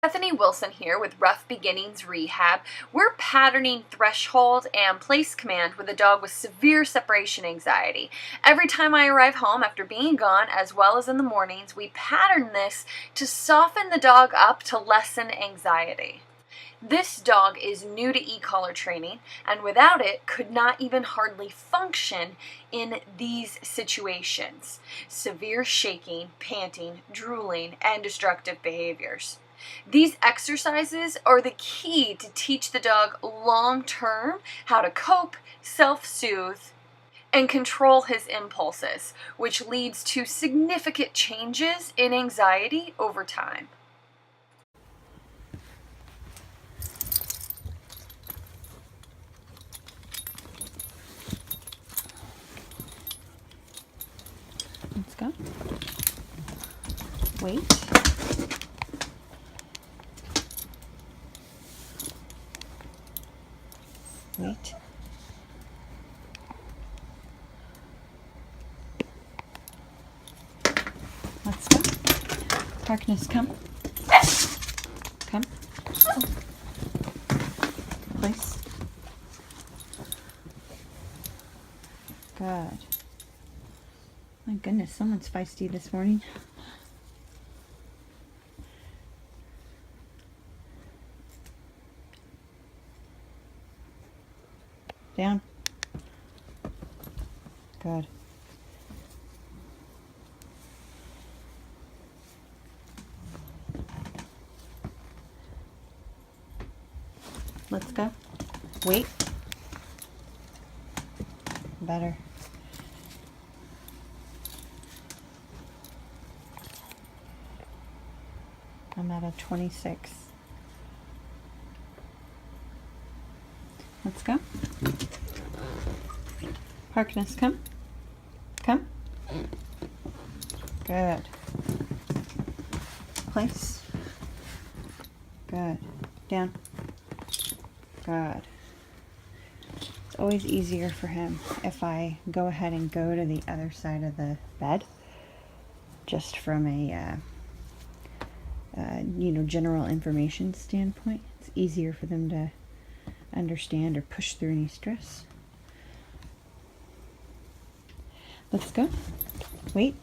Bethany Wilson here with Ruff Beginnings Rehab. We're patterning threshold and place command with a dog with severe separation anxiety. Every time I arrive home after being gone, as well as in the mornings, we pattern this to soften the dog up to lessen anxiety. This dog is new to e-collar training, and without it could not even hardly function in these situations: severe shaking, panting, drooling, and destructive behaviors. These exercises are the key to teach the dog long-term how to cope, self-soothe, and control his impulses, which leads to significant changes in anxiety over time. Let's go. Wait. Wait. Let's go. Darkness, come. Come. Place. Good. My goodness, someone's feisty this morning. Down. Good. Let's go. Wait. Better. I'm at a 26. Let's go. Harkness, come. Come. Good. Place. Good. Down. Good. It's always easier for him if I go ahead and go to the other side of the bed, just from a general information standpoint. It's easier for them to understand or push through any stress. Let's go. Wait.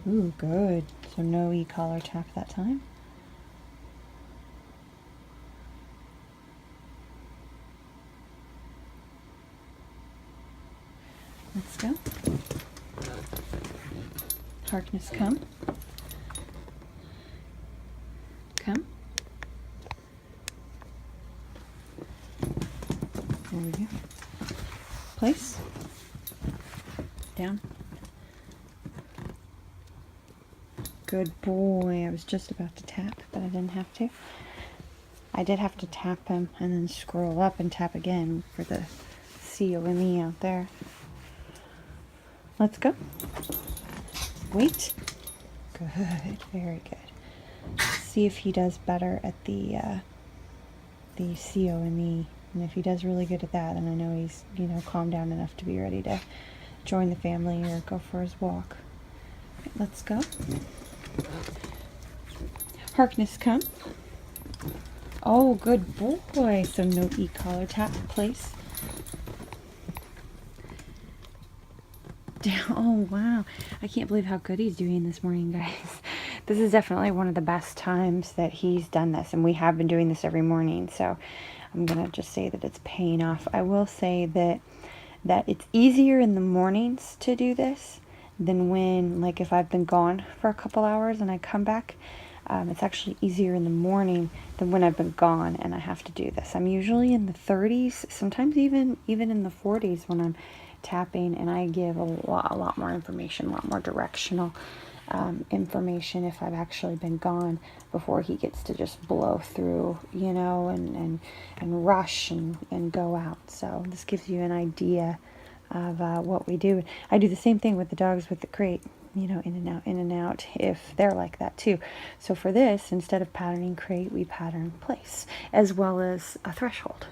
Ooh, good. So no e-collar tap that time. Let's go. Harkness, come. Come. There we go. Place. Down. Good boy. I was just about to tap, but I didn't have to. I did have to tap him and then scroll up and tap again for the COME out there. Let's go. Wait. Good. Very good. See if he does better at the COME. And if he does really good at that, then I know he's, calmed down enough to be ready to join the family or go for his walk. Okay, let's go. Harkness, come. Oh, good boy. So no e-collar tap, place. Down. Oh, wow. I can't believe how good he's doing this morning, guys. This is definitely one of the best times that he's done this, and we have been doing this every morning, so I'm going to just say that it's paying off. I will say that it's easier in the mornings to do this than when, like, if I've been gone for a couple hours and I come back. It's actually easier in the morning than when I've been gone and I have to do this. I'm usually in the 30s, sometimes even in the 40s when I'm tapping, and I give a lot more information, a lot more directional information if I've actually been gone, before he gets to just blow through, and rush and go out. So this gives you an idea of what we do. I do the same thing with the dogs with the crate, in and out, if they're like that too. So for this, instead of patterning crate, we pattern place, as well as a threshold.